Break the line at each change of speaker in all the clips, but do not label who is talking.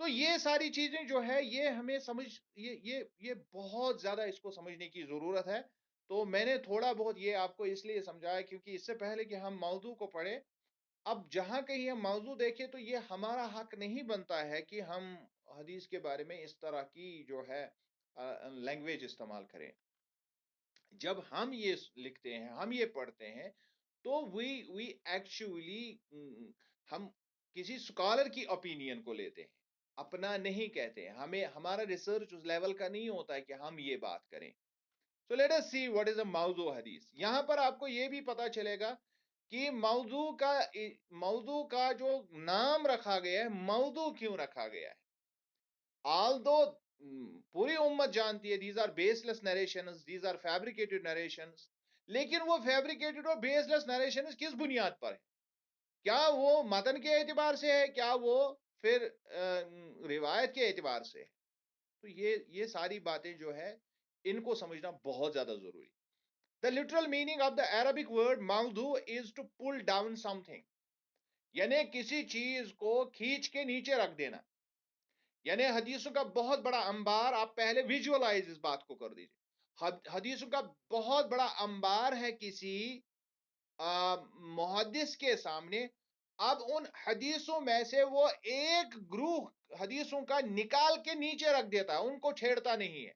تو یہ ساری چیزیں جو ہے یہ ہمیں یہ بہت زیادہ اس کو سمجھنے کی ضرورت ہے. تو میں نے تھوڑا بہت یہ آپ کو اس لیے سمجھایا کیونکہ اس سے پہلے کہ ہم موضوع کو پڑھیں، اب جہاں کہیں ہم موضوع دیکھیں تو یہ ہمارا حق نہیں بنتا ہے کہ ہم حدیث کے بارے میں اس طرح کی جو ہے لینگویج استعمال کریں. جب ہم یہ لکھتے ہیں، ہم یہ پڑھتے ہیں، تو وی ایکچولی ہم کسی اسکالر کی اوپینین کو لیتے ہیں، اپنا نہیں کہتے ہیں. ہمیں ہمارا ریسرچ اس لیول کا نہیں ہوتا ہے کہ ہم یہ بات کریں. So let us see what is اے موضوع حدیث. یہاں پر آپ کو یہ بھی پتا چلے گا کہ موضوع کا جو نام رکھا گیا ہے، موضوع کیوں رکھا گیا ہے. although پوری امت جانتی ہے these are baseless narrations, these are fabricated narrations. لیکن وہ فیبریکیٹڈ اور بیس لیس نریشن کس بنیاد پر ہے؟ کیا وہ متن کے اعتبار سے ہے؟ کیا وہ پھر روایت کے اعتبار سے ہے؟ تو یہ ساری باتیں جو ہے ان کو سمجھنا بہت زیادہ ضروری. The literal meaning of the Arabic word موضوع is to pull down something. یعنی کسی چیز کو کھینچ کے نیچے رکھ دینا. یعنی حدیثوں کا بہت بڑا انبار، آپ پہلے ویژولائز اس بات کو کر دیجئے. حدیثوں کا بہت بڑا انبار ہے کسی محدث کے سامنے. اب ان حدیثوں میں سے وہ ایک گروہ حدیثوں کا نکال کے نیچے رکھ دیتا ہے، ان کو چھیڑتا نہیں ہے.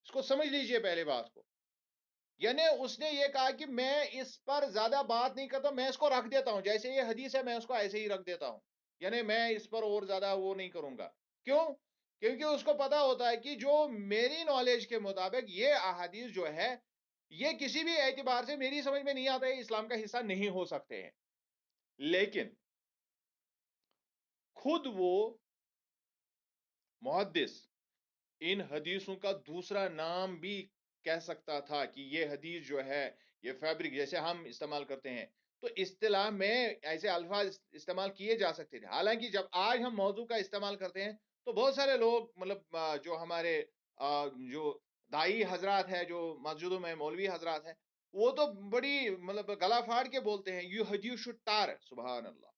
اس کو سمجھ لیجئے پہلے بات کو. یعنی اس نے یہ کہا کہ میں اس پر زیادہ بات نہیں کرتا، میں اس کو رکھ دیتا ہوں، جیسے یہ حدیث ہے میں اس کو ایسے ہی رکھ دیتا ہوں. یعنی میں اس پر اور زیادہ وہ نہیں کروں گا. کیوں؟ کیونکہ اس کو پتا ہوتا ہے کہ جو میری نالج کے مطابق یہ احادیث جو ہے یہ کسی بھی اعتبار سے میری سمجھ میں نہیں آتا ہے، اسلام کا حصہ نہیں ہو سکتے ہیں. لیکن خود وہ محدث ان حدیثوں کا دوسرا نام بھی کہہ سکتا تھا کہ یہ حدیث جو ہے یہ فیبرک، جیسے ہم استعمال کرتے ہیں تو اصطلاح میں ایسے الفاظ استعمال کیے جا سکتے تھے. حالانکہ جب آج ہم موضوع کا استعمال کرتے ہیں تو بہت سارے لوگ مطلب جو ہمارے جو دائی حضرات ہیں، جو مسجدوں میں مولوی حضرات ہیں، وہ تو بڑی مطلب گلا پھاڑ کے بولتے ہیں یہ حدیث شٹار. سبحان اللہ،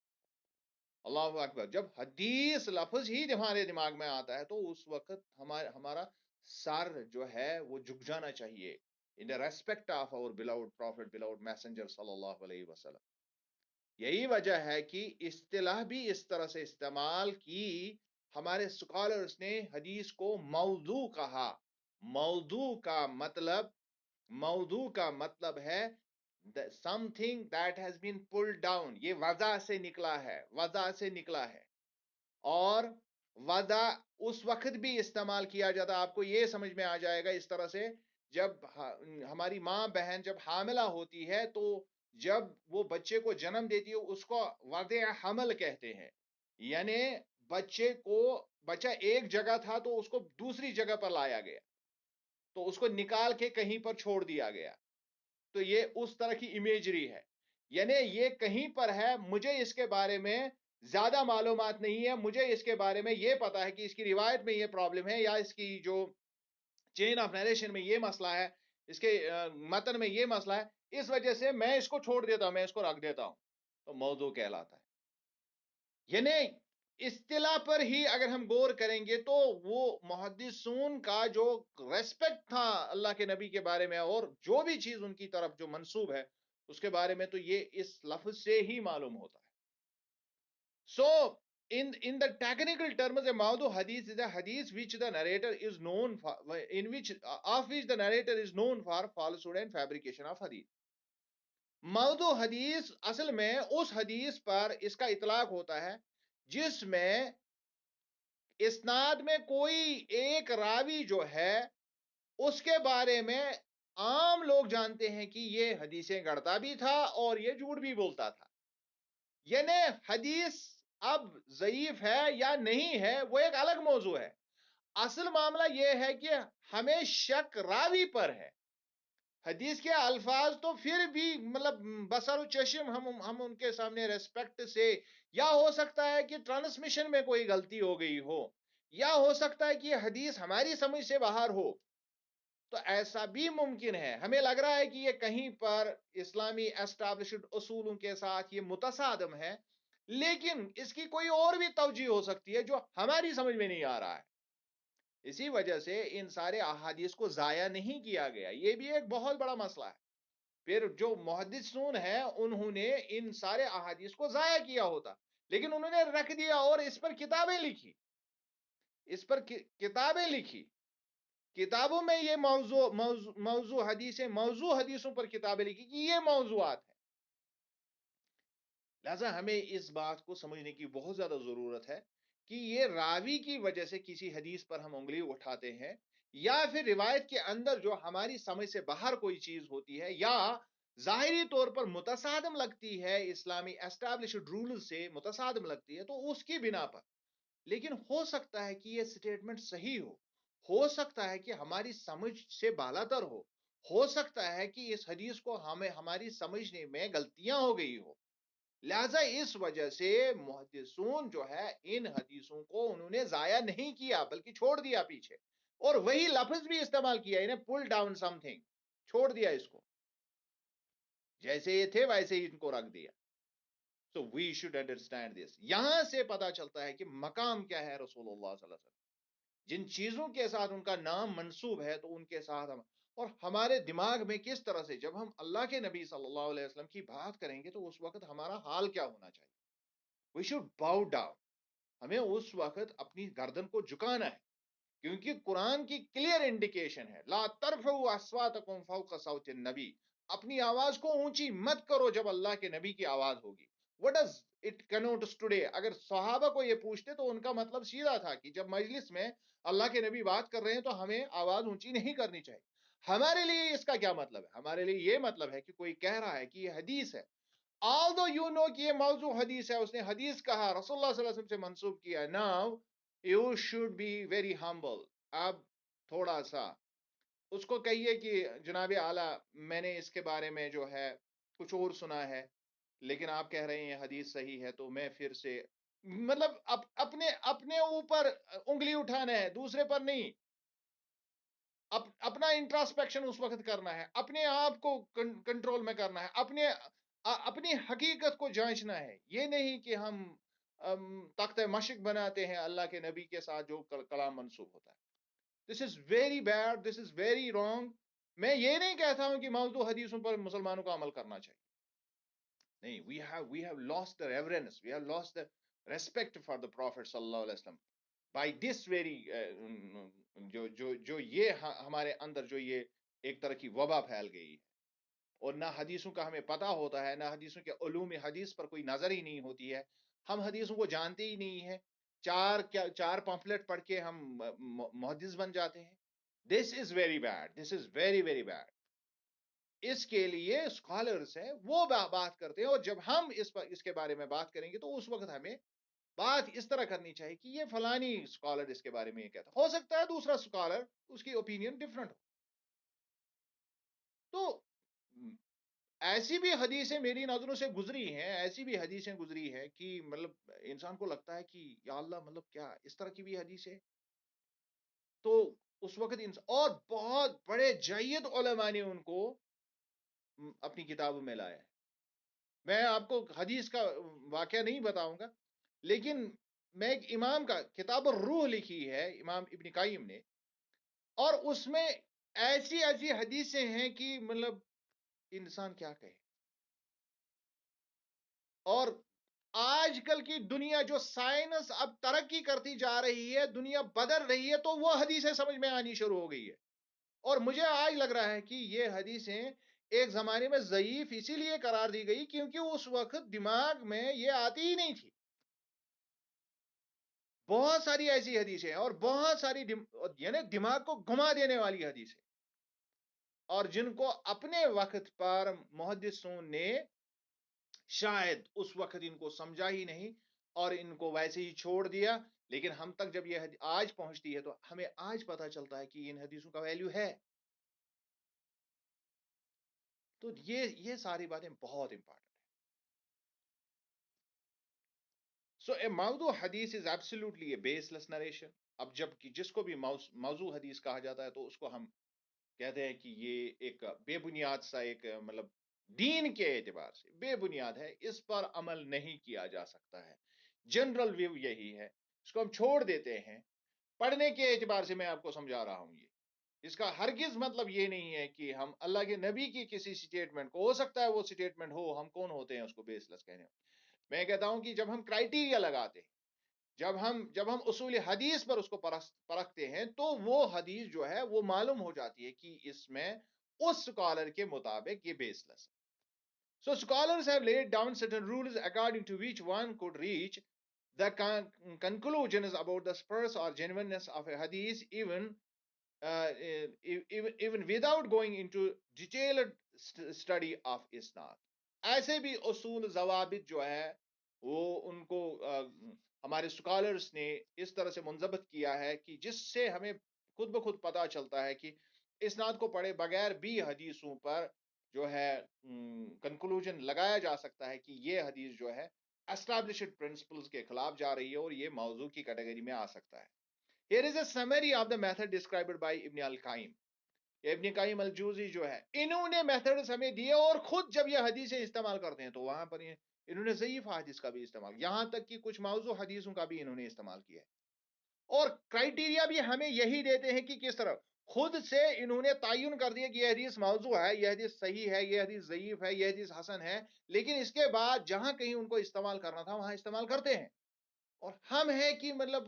اللہ اکبر. جب حدیث لفظ ہی ہمارے دماغ میں آتا ہے تو اس وقت ہمارا سر جو ہے وہ جھک جانا چاہیے in the respect of our beloved prophet, beloved messenger صلی اللہ علیہ وسلم. یہی وجہ ہے کہ اصطلاح بھی اس طرح سے استعمال کی. ہمارے اسکالرس نے حدیث کو موضوع کہا. موضوع کا مطلب ہے something that has been pulled down. یہ وضع سے نکلا ہے. اور وضع اس وقت بھی استعمال کیا جاتا، آپ کو یہ سمجھ میں آ جائے گا اس طرح سے، جب ہماری ماں بہن جب حاملہ ہوتی ہے تو جب وہ بچے کو جنم دیتی ہے اس کو وضع حمل کہتے ہیں. یعنی بچہ ایک جگہ تھا تو اس کو دوسری جگہ پر لایا گیا، تو اس کو نکال کے کہیں پر چھوڑ دیا گیا. تو یہ اس طرح کی امیجری ہے. یعنی یہ کہیں پر ہے، مجھے اس کے بارے میں زیادہ معلومات نہیں ہے، مجھے اس کے بارے میں یہ پتا ہے کہ اس کی روایت میں یہ پرابلم ہے یا اس کی جو چین آف نیریشن میں یہ مسئلہ ہے، اس کے متن میں یہ مسئلہ ہے، اس وجہ سے میں اس کو چھوڑ دیتا ہوں، میں اس کو رکھ دیتا ہوں. تو موضوع کہلاتا ہے. یعنی اصطلاح پر ہی اگر ہم غور کریں گے تو وہ محدثون کا جو ریسپیکٹ تھا اللہ کے نبی کے بارے میں اور جو بھی چیز ان کی طرف جو منسوب ہے اس کے بارے میں، تو یہ اس لفظ سے ہی معلوم ہوتا ہے. So in the technical terms, a موضوع hadith is a hadith which the narrator is known for, in which of which the narrator is known for falsehood and fabrication of hadith. موضوع حدیث اصل میں اس حدیث پر اس کا اطلاق ہوتا ہے جس میں اسناد میں کوئی ایک راوی جو ہے اس کے بارے میں عام لوگ جانتے ہیں کہ یہ حدیثیں گڑتا بھی تھا اور یہ جھوٹ بھی بولتا تھا. یعنی حدیث اب ضعیف ہے یا نہیں ہے وہ ایک الگ موضوع ہے. اصل معاملہ یہ ہے کہ ہمیں شک راوی پر ہے. حدیث کے الفاظ تو پھر بھی مطلب بصر و چشم ہم ان کے سامنے ریسپیکٹ سے، یا ہو سکتا ہے کہ ٹرانسمیشن میں کوئی غلطی ہو گئی ہو، یا ہو سکتا ہے کہ یہ حدیث ہماری سمجھ سے باہر ہو. تو ایسا بھی ممکن ہے، ہمیں لگ رہا ہے کہ یہ کہیں پر اسلامی اسٹیبلشڈ اصولوں کے ساتھ یہ متصادم ہے، لیکن اس کی کوئی اور بھی توجہ ہو سکتی ہے جو ہماری سمجھ میں نہیں آ رہا ہے. اسی وجہ سے ان سارے احادیث کو ضائع نہیں کیا گیا. یہ بھی ایک بہت بڑا مسئلہ ہے. پھر جو محدثون ہیں انہوں نے ان سارے احادیث کو ضائع کیا ہوتا، لیکن انہوں نے رکھ دیا اور اس پر کتابیں لکھی. اس پر کتابیں لکھی. کتابوں میں یہ موضوع حدیثوں پر کتابیں لکھی کہ یہ موضوعات ہیں. لہذا ہمیں اس بات کو سمجھنے کی بہت زیادہ ضرورت ہے کہ یہ راوی کی وجہ سے کسی حدیث پر ہم انگلی اٹھاتے ہیں، یا پھر روایت کے اندر جو ہماری سمجھ سے باہر کوئی چیز ہوتی ہے یا ظاہری طور پر متصادم لگتی ہے، اسلامی اسٹیبلشڈ رول سے متصادم لگتی ہے، تو اس کی بنا پر. لیکن ہو سکتا ہے کہ یہ سٹیٹمنٹ صحیح ہو سکتا ہے کہ ہماری سمجھ سے بالاتر ہو سکتا ہے کہ اس حدیث کو ہماری سمجھنے میں غلطیاں ہو گئی ہو. لہذا اس وجہ سے محدثون جو ہے ان حدیثوں کو انہوں نے ضائع نہیں کیا بلکہ چھوڑ دیا پیچھے، اور وہی لفظ بھی استعمال کیا، انہیں پل ڈاؤن سم تھنگ، چھوڑ دیا اس کو، جیسے یہ تھے ویسے ہی ان کو رکھ دیا. سو وی شوڈ انڈرسٹینڈ دس. یہاں سے پتا چلتا ہے کہ مقام کیا ہے رسول اللہ صلی اللہ علیہ وسلم. جن چیزوں کے ساتھ ان کا نام منسوب ہے تو ان کے ساتھ ہم، اور ہمارے دماغ میں کس طرح سے جب ہم اللہ کے نبی صلی اللہ علیہ وسلم کی بات کریں گے تو اس وقت ہمارا حال کیا ہونا چاہیے. We should bow down. ہمیں اس وقت اپنی گردن کو جھکانا ہے، کیونکہ قرآن کی کلیئر انڈیکیشن ہے لا ترفعوا اصواتکم فوق صوت النبی. اپنی آواز کو اونچی مت کرو جب اللہ کے نبی کی آواز ہوگی. What does it connotes today? اگر صحابہ کو یہ پوچھتے تو ان کا مطلب سیدھا تھا کہ جب مجلس میں اللہ کے نبی بات کر رہے ہیں تو ہمیں آواز اونچی نہیں کرنی چاہیے. ہمارے لیے اس کا کیا مطلب ہے؟ ہمارے لیے یہ مطلب ہے کہ کوئی کہہ رہا ہے کہ یہ حدیث ہے، although you know کہ یہ موضوع حدیث ہے، اس نے حدیث کہا، رسول اللہ صلی اللہ علیہ وسلم سے منسوب کیا. now you should be very humble. اب تھوڑا سا اس کو کہیے کہ جناب اعلیٰ میں نے اس کے بارے میں جو ہے کچھ اور سنا ہے، لیکن آپ کہہ رہے ہیں حدیث صحیح ہے، تو میں پھر سے مطلب اپنے اوپر انگلی اٹھانا ہے، دوسرے پر نہیں. اپنا انٹراسپیکشن اس وقت کرنا ہے، اپنے آپ کو کنٹرول میں کرنا ہے، اپنی حقیقت کو جانچنا ہے. یہ نہیں کہ ہم تخت مشق بناتے ہیں اللہ کے نبی کے ساتھ جو کلام منسوب ہوتا ہے. This is very bad, this is very wrong. میں یہ نہیں کہتا ہوں کہ موضوع حدیثوں پر مسلمانوں کو عمل کرنا چاہیے، نہیں. we have lost the reverence, we have lost the respect for the prophet صلی اللہ علیہ وسلم by this very جو یہ ہمارے اندر جو یہ ایک طرح کی وبا پھیل گئی ہے، اور نہ حدیثوں کا ہمیں پتہ ہوتا ہے، نہ حدیثوں کے علوم حدیث پر کوئی نظر ہی نہیں ہوتی ہے. ہم حدیثوں کو جانتے ہی نہیں ہیں. چار پمفلٹ پڑھ کے ہم محدث بن جاتے ہیں. This is very bad, this is very very bad. اس کے لیے اسکالرس ہیں وہ بات کرتے ہیں، اور جب ہم اس کے بارے میں بات کریں گے تو اس وقت ہمیں بات اس طرح کرنی چاہیے کہ یہ فلانی اسکالر اس کے بارے میں یہ کہتا. ہو سکتا ہے دوسرا اسکالر اس کی اوپینین ڈفرنٹ ہو. تو ایسی بھی حدیثیں میری نظروں سے گزری ہیں، ایسی بھی حدیثیں گزری ہیں کہ مطلب انسان کو لگتا ہے کہ یا اللہ، مطلب کیا اس طرح کی بھی حدیث ہے. تو اس وقت اور بہت بڑے جید علماء نے ان کو اپنی کتابوں میں لایا ہے. میں آپ کو حدیث کا واقعہ نہیں بتاؤں گا، لیکن میں ایک امام کا کتاب الروح لکھی ہے امام ابن قیم نے، اور اس میں ایسی ایسی حدیثیں ہیں کہ مطلب انسان کیا کہے. اور آج کل کی دنیا جو سائنس اب ترقی کرتی جا رہی ہے، دنیا بدل رہی ہے، تو وہ حدیثیں سمجھ میں آنی شروع ہو گئی ہے. اور مجھے آج لگ رہا ہے کہ یہ حدیثیں ایک زمانے میں ضعیف اسی لیے قرار دی گئی کیونکہ اس وقت دماغ میں یہ آتی ہی نہیں تھی. بہت ساری ایسی حدیثیں اور بہت ساری یعنی دماغ کو گھما دینے والی حدیثیں، اور جن کو اپنے وقت پر محدثوں نے شاید اس وقت ان کو سمجھا ہی نہیں اور ان کو ویسے ہی چھوڑ دیا. لیکن ہم تک جب یہ آج پہنچتی ہے تو ہمیں آج پتا چلتا ہے کہ ان حدیثوں کا ویلیو ہے. تو یہ ساری باتیں بہت امپورٹنٹ ہیں. سو اے موضوع حدیث is absolutely a base less narration. اب جب جس کو بھی موضوع حدیث کہا جاتا ہے تو اس کو ہم کہتے ہیں کہ یہ ایک بے بنیاد سا ایک مطلب دین کے اعتبار سے بے بنیاد ہے، اس پر عمل نہیں کیا جا سکتا ہے. جنرل ویو یہی ہے، اس کو ہم چھوڑ دیتے ہیں. پڑھنے کے اعتبار سے میں آپ کو سمجھا رہا ہوں. اس کا ہرگز مطلب یہ نہیں ہے کہ ہم اللہ کے نبی کی کسی سٹیٹمنٹ کو، ہو سکتا ہے وہ سٹیٹمنٹ ہو، ہم کون ہوتے ہیں اس کو بیس لیس کہنے. میں کہتا ہوں کہ جب ہم کرائٹیریا لگاتے ہیں، جب ہم اصول حدیث پر اس کو پرکھتے ہیں، تو وہ حدیث جو ہے وہ معلوم ہو جاتی ہے کہ اس میں اس سکالر کے مطابق یہ بیس لیس ہے. So scholars have laid down certain rules according to which one could reach the conclusions about the spurs or genuineness of a hadith, even without going into detailed study of isnad. ایسے بھی اصول ضوابط جو ہے وہ ان کو ہمارے scholars نے اس طرح سے منضبط کیا ہے کہ جس سے ہمیں خود بخود پتا چلتا ہے کہ اسناد کو پڑھے بغیر بھی حدیثوں پر جو ہے کنکلوژن لگایا جا سکتا ہے کہ یہ حدیث جو ہے اسٹیبلشڈ پرنسپلز کے خلاف جا رہی ہے اور یہ موضوع کی کیٹیگری میں آ سکتا ہے. Here is a summary of the method described by ابن القیم. ابن قیم الجوزی جو ہے، انہوں نے میتھڈز ہمیں دیے، اور خود جب یہ حدیثیں استعمال کرتے ہیں تو وہاں پر انہوں نے ضعیف حدیث کا بھی استعمال، یہاں تک کہ کچھ موضوع حدیثوں کا بھی انہوں نے استعمال کیا ہے. اور کرائٹیریا بھی ہمیں یہی دیتے ہیں کہ کس طرح خود سے انہوں نے تعین کر دیا کہ یہ حدیث موضوع ہے، یہ حدیث صحیح ہے، یہ حدیث ضعیف ہے، یہ حدیث حسن ہے، لیکن اس کے بعد جہاں کہیں ان کو استعمال کرنا تھا وہاں استعمال کرتے ہیں. اور ہم ہے کہ مطلب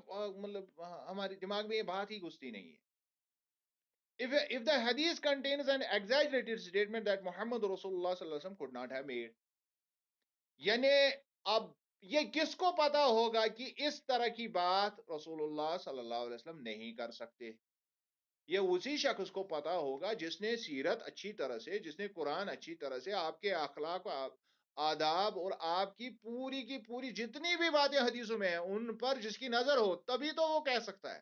ہمارے دماغ میں یہ بات ہی گھستی نہیں ہے. If the hadith contains an exaggerated statement that Muhammad Rasulullah sallallahu alaihi wasallam could not have made, یعنی اب یہ کس کو پتا ہوگا کہ اس طرح کی بات رسول اللہ صلی اللہ علیہ وسلم نہیں کر سکتے؟ یہ اسی شخص کو پتا ہوگا جس نے سیرت اچھی طرح سے، جس نے قرآن اچھی طرح سے، آپ کے اخلاق، آداب اور آپ کی پوری جتنی بھی باتیں حدیثوں میں ہیں ان پر جس کی نظر ہو، تبھی تو وہ کہہ سکتا ہے.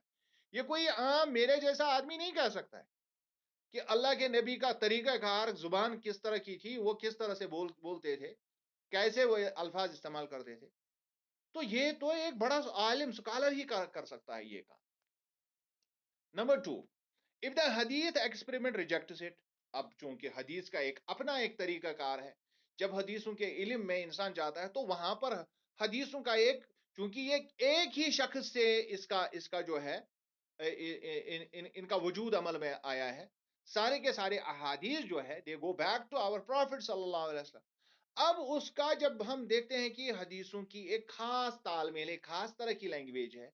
یہ کوئی عام میرے جیسا آدمی نہیں کہہ سکتا ہے کہ اللہ کے نبی کا طریقہ کار، زبان کس طرح کی تھی، وہ کس طرح سے بولتے تھے، کیسے وہ الفاظ استعمال کرتے تھے. تو یہ تو ایک بڑا عالم سکالر ہی کر سکتا ہے یہ کام. Number 2، if the hadith experiment rejects it. اب چونکہ حدیث کا اپنا ایک طریقہ کار ہے، جب حدیثوں کے علم میں انسان جاتا ہے تو وہاں پر حدیثوں کا چونکہ یہ ایک ہی شخص سے اس کا جو ہے ان کا وجود عمل میں آیا ہے. سارے کے سارے احادیث جو ہے they go back to our prophet صلی اللہ علیہ وسلم. اب اس کا جب ہم دیکھتے ہیں کہ حدیثوں کی ایک خاص تال میل، ایک خاص طرح کی لینگویج ہے،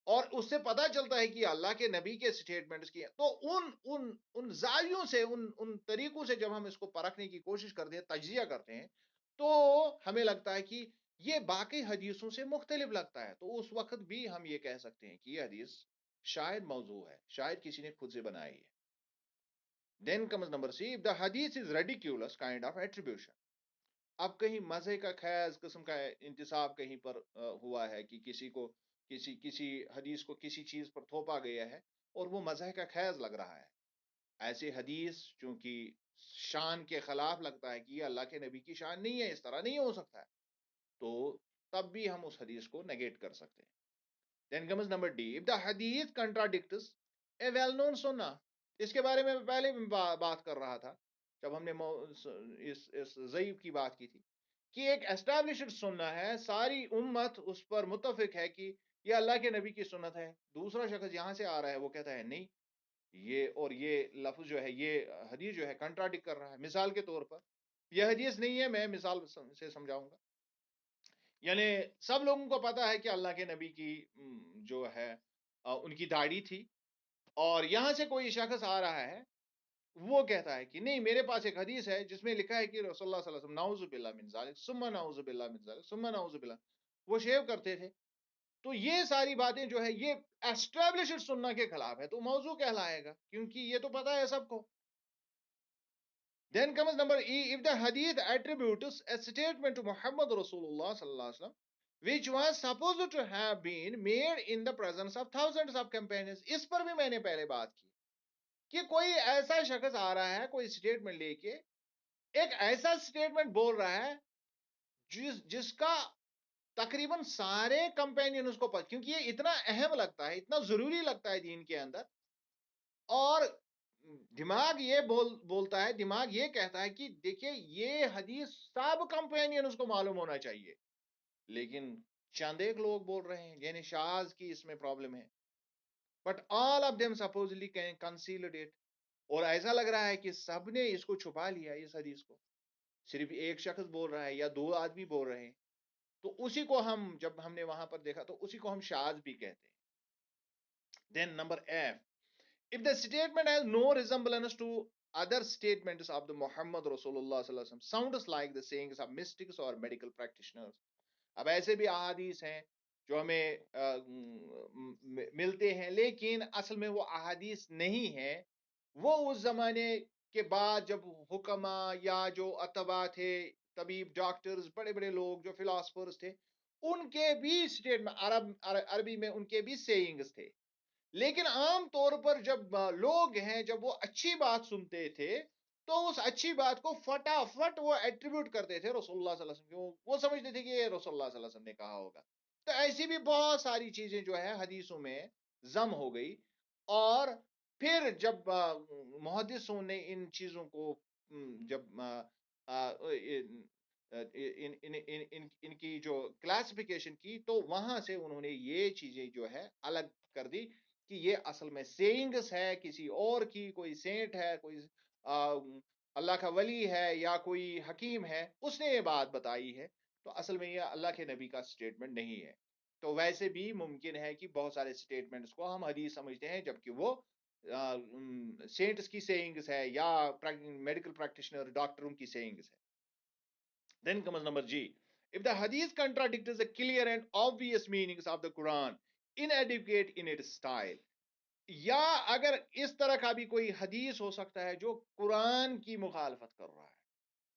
اور اس سے پتا چلتا ہے کہ اللہ کے نبی کے سٹیٹمنٹس کی ہیں، تو ان زاویوں سے، ان طریقوں سے جب ہم اس کو پرکھنے کی کوشش کرتے ہیں، تجزیہ کرتے ہیں، تو ہمیں لگتا ہے کہ یہ باقی حدیثوں سے مختلف لگتا ہے. تو اس وقت بھی ہم یہ کہہ سکتے ہیں کہ یہ حدیث شاید موضوع ہے، شاید کسی نے خود سے بنائی ہے. Then comes number C, if the hadith is ridiculous kind of attribution. اب کہیں مزے کا خیز قسم کا انتصاب کہیں پر ہوا ہے کہ کسی کو کسی حدیث کو کسی چیز پر تھوپا گیا ہے اور وہ مزہ کا خیز لگ رہا ہے. ایسی حدیث چونکہ شان کے خلاف لگتا ہے کہ یہ اللہ کے نبی کی شان نہیں ہے، اس طرح نہیں ہو سکتا ہے، تو تب بھی ہم اس حدیث کو نیگیٹ کر سکتے ہیں. Then comes number D, if the hadith contradicts a well known sunnah. اس کے بارے میں پہلے بھی بات کر رہا تھا جب ہم نے اس ضعیف کی بات کی تھی کہ ایک اسٹیبلشڈ سننا ہے، ساری امت اس پر متفق ہے کہ یہ اللہ کے نبی کی سنت ہے. دوسرا شخص یہاں سے آ رہا ہے، وہ کہتا ہے نہیں، یہ لفظ جو ہے، یہ حدیث جو ہے کنٹراڈکٹ کر رہا ہے. مثال کے طور پر یہ حدیث نہیں ہے، میں مثال سے سمجھاؤں گا. یعنی سب لوگوں کو پتا ہے کہ اللہ کے نبی کی جو ہے ان کی داڑھی تھی، اور یہاں سے کوئی شخص آ رہا ہے، وہ کہتا ہے کہ نہیں، میرے پاس ایک حدیث ہے جس میں لکھا ہے کہ رسول اللہ صلی اللہ علیہ وسلم نعوذ باللہ من ذالک ثم نعوذ باللہ من ذالک ثم نعوذ باللہ، وہ شیو کرتے تھے. تو یہ ساری باتیں جو ہے یہ اسٹیبلشڈ سننا کے خلاف ہے، تو موضوع کہلائے گا کیونکہ یہ تو پتا ہے سب کو. Then comes number E, if the hadith attributes a statement to Muhammad Rasulullah sallallahu alaihi wasallam which was supposed to have been made in the presence of thousands of companions. اس پر بھی میں نے پہلے بات کی کہ کوئی ایسا شخص آ رہا ہے کوئی سٹیٹمنٹ لے کے، ایک ایسا سٹیٹمنٹ بول رہا ہے جس کا تقریباً سارے کمپینین اس کو کیونکہ یہ اتنا اہم لگتا ہے، اتنا ضروری لگتا ہے دین کے اندر، اور دماغ یہ بولتا ہے، دماغ یہ کہتا ہے کہ دیکھیے یہ حدیث سب کمپینین اس کو معلوم ہونا چاہیے، لیکن چند ایک لوگ بول رہے ہیں، یعنی شاذ کی اس میں پرابلم ہے، but all of them supposedly can concealed it, اور ایسا لگ رہا ہے کہ سب نے اس کو چھپا لیا اس حدیث کو، صرف ایک شخص بول رہا ہے یا دو آدمی بول رہے ہیں، تو اسی کو جب ہم نے وہاں پر دیکھا تو اسی کو ہم شاذ بھی کہتے ہیں. Then number F, if the statement has no resemblance to other statements of the Muhammad Rasulullah sallallahu alaihi wasallam, sounds like the sayings of mystics or medical practitioners. اب ایسے بھی احادیث ہیں جو ہمیں ملتے ہیں لیکن اصل میں وہ احادیث نہیں ہیں، وہ اس زمانے کے بعد جب حکما یا جو اتباع تھے، طبیب، ڈاکٹرز، بڑے بڑے لوگ جو فلاسفرز تھے، ان کے بھی اسٹیٹمنٹ عربی میں ان کے بھی سیئنگز تھے. لیکن عام طور پر جب لوگ ہیں جب وہ اچھی بات سنتے تھے تو اس اچھی بات کو فٹافٹ وہ ایٹریبیوٹ کرتے تھے رسول اللہ صلی اللہ علیہ وسلم، وہ سمجھتے تھے کہ یہ رسول اللہ صلی اللہ علیہ وسلم نے کہا ہوگا. تو ایسی بھی بہت ساری چیزیں جو ہے حدیثوں میں ضم ہو گئی، اور پھر جب محدثوں نے ان چیزوں کو جب ان کی جو کلاسیفیکیشن کی تو وہاں سے انہوں نے یہ چیزیں جو ہے الگ کر دی کہ یہ اصل میں سیئنگس ہے کسی اور کی، کوئی سینٹ ہے، کوئی اللہ کا ولی ہے یا کوئی حکیم ہے، اس نے یہ بات بتائی ہے، تو اصل میں یہ اللہ کے نبی کا سٹیٹمنٹ نہیں ہے. تو ویسے بھی ممکن ہے کہ بہت سارے سٹیٹمنٹس کو ہم حدیث سمجھتے ہیں جبکہ وہ سینٹس کی سیئنگس ہے یا میڈیکل پریکٹیشنر ڈاکٹروں کی سیئنگس ہے. Then comes number G. If the hadith contradicts the clear and obvious meanings of the Quran, inadequate in its style, یا اگر اس طرح کا بھی کوئی حدیث ہو سکتا ہے جو قرآن کی مخالفت کر رہا ہے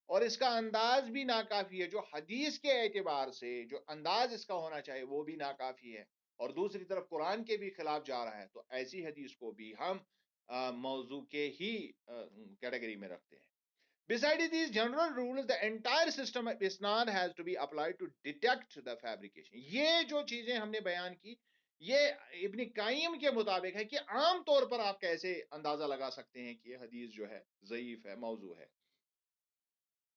اور اس کا انداز بھی ناکافی ہے، جو حدیث کے اعتبار سے جو انداز اس کا ہونا چاہیے وہ بھی ناکافی ہے، اور دوسری طرف قرآن کے بھی خلاف جا رہا ہے، تو ایسی حدیث کو بھی ہم موضوع کے ہی کیٹیگری میں رکھتے ہیں. Besides these general rules, the entire system of isnad has to be applied to detect the fabrication. یہ جو چیزیں ہم نے بیان کی یہ ابن قیم کے مطابق ہے کہ عام طور پر آپ کیسے اندازہ لگا سکتے ہیں کہ یہ حدیث جو ہے ضعیف ہے، موضوع ہے.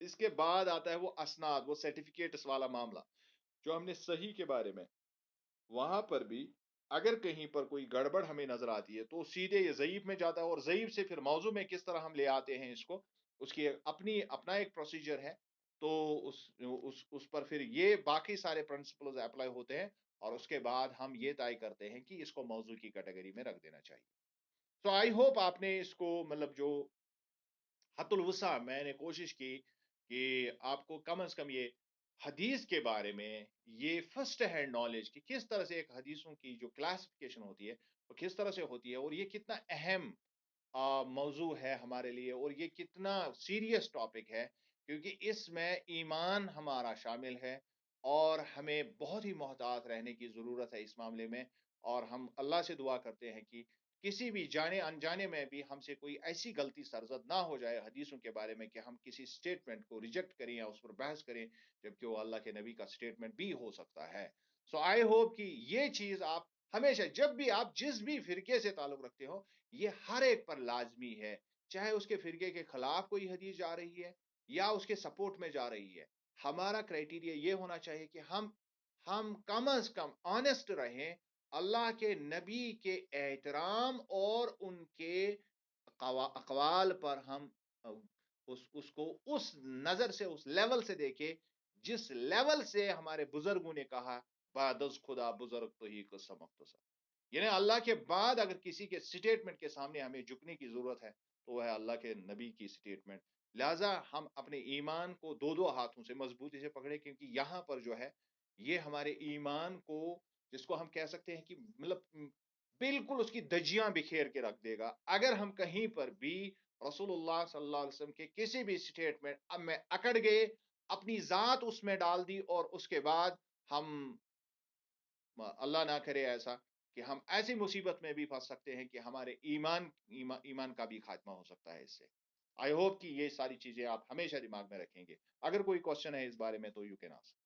اس کے بعد آتا ہے وہ اسناد، وہ سرٹیفکیٹس والا معاملہ جو ہم نے صحیح کے بارے میں، وہاں پر بھی اگر کہیں پر کوئی گڑبڑ ہمیں نظر آتی ہے تو سیدھے یہ ضعیف میں جاتا ہے، اور ضعیف سے پھر موضوع میں کس طرح ہم لے آتے ہیں اس کو، اس کی اپنا ایک پروسیجر ہے. تو اس پر پھر یہ باقی سارے پرنسپلز اپلائی ہوتے ہیں، اور اس کے بعد ہم یہ طے کرتے ہیں کہ اس کو موضوع کی کیٹیگری میں رکھ دینا چاہیے. سو آئی ہوپ آپ نے اس کو مطلب جو حت الوسع میں نے کوشش کی کہ آپ کو کم از کم یہ حدیث کے بارے میں یہ فرسٹ ہینڈ نالج کہ کس طرح سے ایک حدیثوں کی جو کلاسیفیکیشن ہوتی ہے وہ کس طرح سے ہوتی ہے، اور یہ کتنا اہم موضوع ہے ہمارے لیے، اور یہ کتنا سیریس ٹاپک ہے، کیونکہ اس میں ایمان ہمارا شامل ہے، اور ہمیں بہت ہی محتاط رہنے کی ضرورت ہے اس معاملے میں. اور ہم اللہ سے دعا کرتے ہیں کہ کسی بھی جانے انجانے میں بھی ہم سے کوئی ایسی غلطی سرزد نہ ہو جائے حدیثوں کے بارے میں کہ ہم کسی سٹیٹمنٹ کو ریجیکٹ کریں یا اس پر بحث کریں جبکہ وہ اللہ کے نبی کا سٹیٹمنٹ بھی ہو سکتا ہے. سو آئی ہوپ کہ یہ چیز آپ ہمیشہ جب بھی آپ جس بھی فرقے سے تعلق رکھتے ہو یہ ہر ایک پر لازمی ہے، چاہے اس کے فرقے کے خلاف کوئی حدیث جا رہی ہے یا اس کے سپورٹ میں جا رہی ہے، ہمارا کرائٹیریا یہ ہونا چاہیے کہ ہم کم از کم آنےسٹ رہیں، اللہ کے نبی کے احترام اور ان کے اقوال پر ہم اس کو اس نظر سے، اس لیول سے دیکھیں جس لیول سے ہمارے بزرگوں نے کہا بعد از خدا بزرگ تو ہی قسم مختصر، یعنی اللہ کے بعد اگر کسی کے سٹیٹمنٹ کے سامنے ہمیں جھکنے کی ضرورت ہے تو وہ ہے اللہ کے نبی کی سٹیٹمنٹ. لہٰذا ہم اپنے ایمان کو دو دو ہاتھوں سے مضبوطی سے پکڑے، کیونکہ یہاں پر جو ہے یہ ہمارے ایمان کو، جس کو ہم کہہ سکتے ہیں کہ مطلب بالکل اس کی دجیاں بکھیر کے رکھ دے گا اگر ہم کہیں پر بھی رسول اللہ صلی اللہ علیہ وسلم کے کسی بھی سٹیٹمنٹ اب میں اکڑ گئے، اپنی ذات اس میں ڈال دی، اور اس کے بعد ہم اللہ نہ کرے ایسا کہ ہم ایسی مصیبت میں بھی پھنس سکتے ہیں کہ ہمارے ایمان کا بھی خاتمہ ہو سکتا ہے اس سے. آئی ہوپ کہ یہ ساری چیزیں آپ ہمیشہ دماغ میں رکھیں گے. اگر کوئی کوشچن ہے اس بارے میں تو یو کین آسک.